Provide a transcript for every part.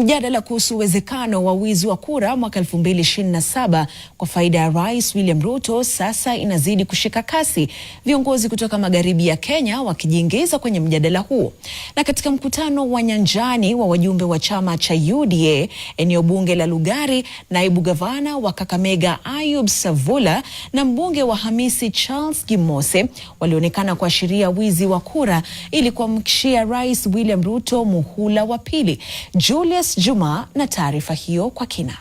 Mjadala kuhusu uwezekano wa wizi wa kura mwaka 2027 kwa faida ya Rais William Ruto sasa inazidi kushika kasi, viongozi kutoka magharibi ya Kenya wakijiingiza kwenye mjadala huo. Na katika mkutano wa nyanjani wa wajumbe wa chama cha UDA eneo bunge la Lugari, naibu gavana wa Kakamega Ayub Savula na mbunge wa Hamisi Charles Gimose walionekana kuashiria wizi wa kura ili kumkishia Rais William Ruto muhula wa pili. Julius Juma na taarifa hiyo kwa kina.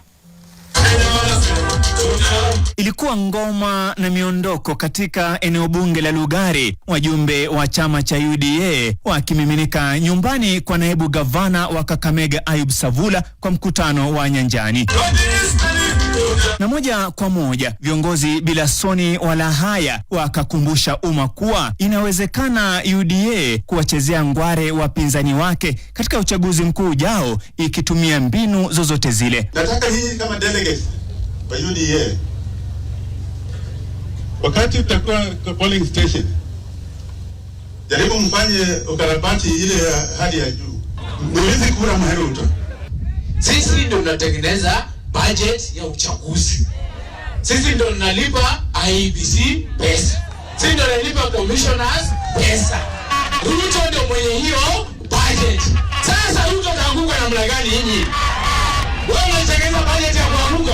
Ilikuwa ngoma na miondoko katika eneo bunge la Lugari, wajumbe wa chama cha UDA wakimiminika nyumbani kwa naibu gavana wa Kakamega Ayub Savula kwa mkutano wa nyanjani. Na moja kwa moja viongozi bila soni wala haya wakakumbusha umma kuwa inawezekana UDA kuwachezea ngware wapinzani wake katika uchaguzi mkuu ujao ikitumia mbinu zozote zile. Nataka hii kama delegate wa UDA, wakati utakuwa kwa polling station, jaribu mfanye ukarabati ile hali ya juu. Mwizi kura Ruto. Sisi ndio tunatengeneza budget ya uchaguzi. Sisi ndio tunalipa IEBC pesa. Sisi ndio tunalipa commissioners pesa. Ruto ndio mwenye hiyo budget. Sasa Ruto kaanguka namna gani nyinyi? Wewe unatengeneza budget ya kuanguka?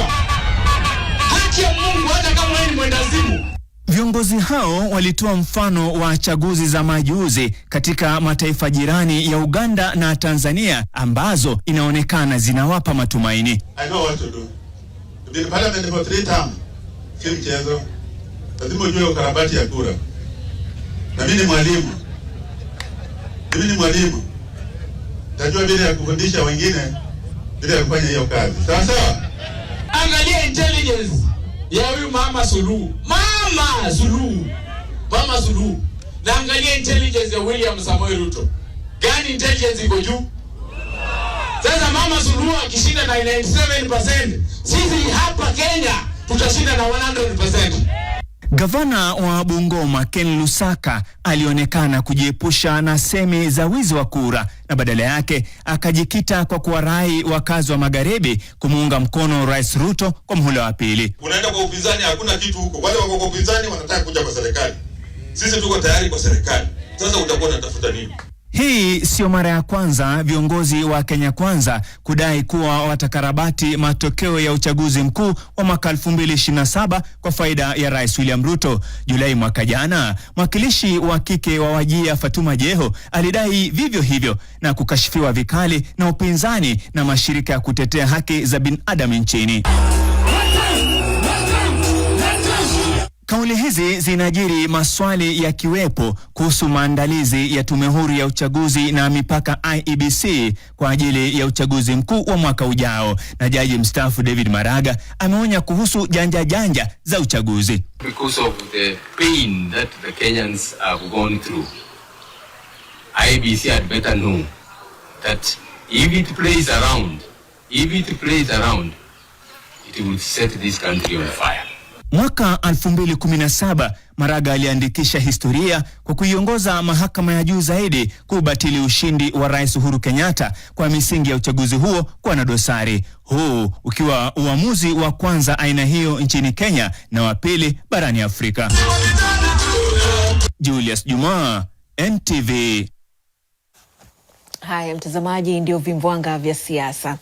Haki ya Mungu, hata kama wewe ni mwendazimu. Viongozi hao walitoa mfano wa chaguzi za majuzi katika mataifa jirani ya Uganda na Tanzania ambazo inaonekana zinawapa matumaini. I know what to do. To be in parliament for 3 terms. Si mchezo. Lazima ujue ukarabati ya kura. Na mimi ni mwalimu. Najua vile ya kufundisha wengine, vile ya kufanya hiyo kazi. Sawa sawa? Angalia intelligence ya huyu Mama Suluhu. Mama Suluhu. Na angalia intelligence ya William Samoei Ruto. Gani intelligence iko juu? Sasa Mama Suluhu akishinda na 97%, sisi hapa Kenya tutashinda na 100%. Gavana wa Bungoma Ken Lusaka alionekana kujiepusha na semi za wizi wa kura na badala yake akajikita kwa kuwarai wakazi wa magharibi kumuunga mkono Rais Ruto kwa muhula wa pili. Unaenda kwa upinzani, hakuna kitu huko. Wale wako kwa upinzani wanataka kuja kwa serikali. Sisi tuko tayari kwa serikali. Sasa utakuwa unatafuta nini? Hii sio mara ya kwanza viongozi wa Kenya Kwanza kudai kuwa watakarabati matokeo ya uchaguzi mkuu wa mwaka 2027 kwa faida ya Rais William Ruto. Julai mwaka jana, mwakilishi wa kike wa Wajir Fatuma Jeho alidai vivyo hivyo na kukashifiwa vikali na upinzani na mashirika ya kutetea haki za binadamu nchini. Kauli hizi zinajiri maswali yakiwepo kuhusu maandalizi ya tume huru ya uchaguzi na mipaka IEBC kwa ajili ya uchaguzi mkuu wa mwaka ujao, na jaji mstaafu David Maraga ameonya kuhusu janja za uchaguzi. Because of the pain that the Kenyans have gone through, IEBC had better know that if it plays around, it will set this country on fire. Mwaka 2017 Maraga aliandikisha historia kwa kuiongoza mahakama ya juu zaidi kubatili ushindi wa Rais Uhuru Kenyatta kwa misingi ya uchaguzi huo kwa na dosari, huu ukiwa uamuzi wa kwanza aina hiyo nchini Kenya na wa pili barani Afrika. Julius Juma, NTV. Haya mtazamaji, ndio vimbwanga vya siasa.